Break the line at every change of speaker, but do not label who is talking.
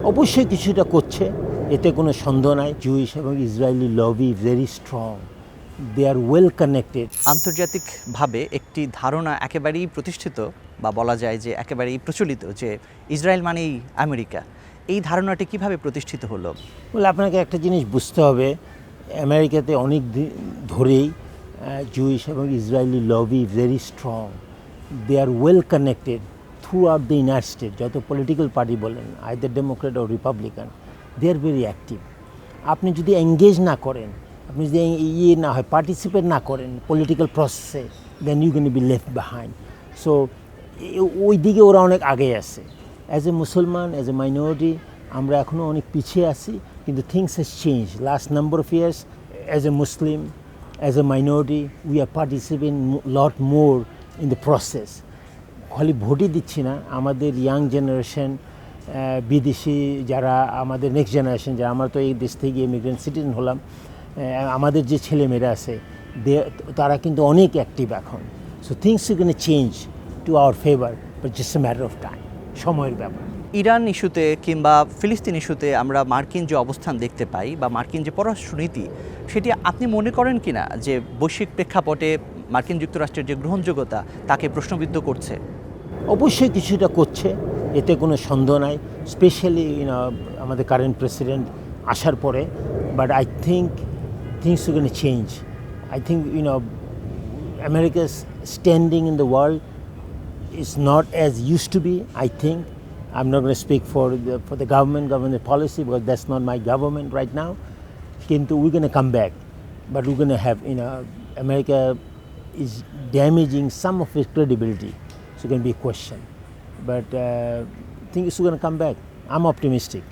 অবশ্যই কিছুটা করছে, এতে কোনো সন্দেহ নাই। জুইশ এবং Israeli lobby very strong, they are well connected.
আন্তর্জাতিকভাবে একটি ধারণা একেবারেই প্রতিষ্ঠিত বা বলা যায় যে একেবারেই প্রচলিত যে ইসরায়েল মানেই আমেরিকা। এই ধারণাটি কিভাবে প্রতিষ্ঠিত হলো?
বলে আপনাকে একটা জিনিস বুঝতে হবে, আমেরিকাতে অনেক দিন ধরেই জুইশ এবং Israeli lobby very strong, they are well connected throughout the United State. যত পলিটিক্যাল পার্টি বলেন, আইদার ডেমোক্রেট ও Republican, they are very active. আপনি যদি এঙ্গেজ না করেন, আপনি যদি না হয় পার্টিসিপেট না করেন পলিটিক্যাল প্রসেসে, then you can be left behind. So ওই দিকে ওরা অনেক আগে আছে। অ্যাজ এ মুসলমান, অ্যাজ এ মাইনরিটি আমরা এখনও অনেক পিছিয়ে আছি, কিন্তু things has change last number of years. As a Muslim, as a minority, we are participate lot more in the process. খালি ভোটই দিচ্ছি না, আমাদের ইয়াং জেনারেশন, বিদেশি যারা আমাদের নেক্সট জেনারেশন, যারা আমরা তো এই দেশ থেকে ইমিগ্রেন্ট সিটিজেন হলাম, আমাদের যে ছেলেমেয়েরা আছে তারা কিন্তু অনেক অ্যাক্টিভ এখন। So things you can change to our favour, but just a matter of time, সময়ের ব্যাপার।
ইরান ইস্যুতে কিংবা ফিলিস্তিন ইস্যুতে আমরা মার্কিন যে অবস্থান দেখতে পাই বা মার্কিন যে পররাষ্ট্রনীতি, সেটি আপনি মনে করেন কিনা যে বৈশ্বিক প্রেক্ষাপটে মার্কিন যুক্তরাষ্ট্রের যে গ্রহণযোগ্যতা তাকে প্রশ্নবিদ্ধ করছে?
অবশ্যই কিছুটা করছে, এতে কোনো সন্দেহ নাই, স্পেশালি আমাদের কারেন্ট প্রেসিডেন্ট আসার পরে। But I think things you can change. I think America's standing in the world is not as used to be. I think I'm not going to speak for the government policy, because that's not my government right now. Kintu we're going to come back, but we're going to have America is damaging some of its credibility, so it can be a question. But I think it's going to come back. I'm optimistic.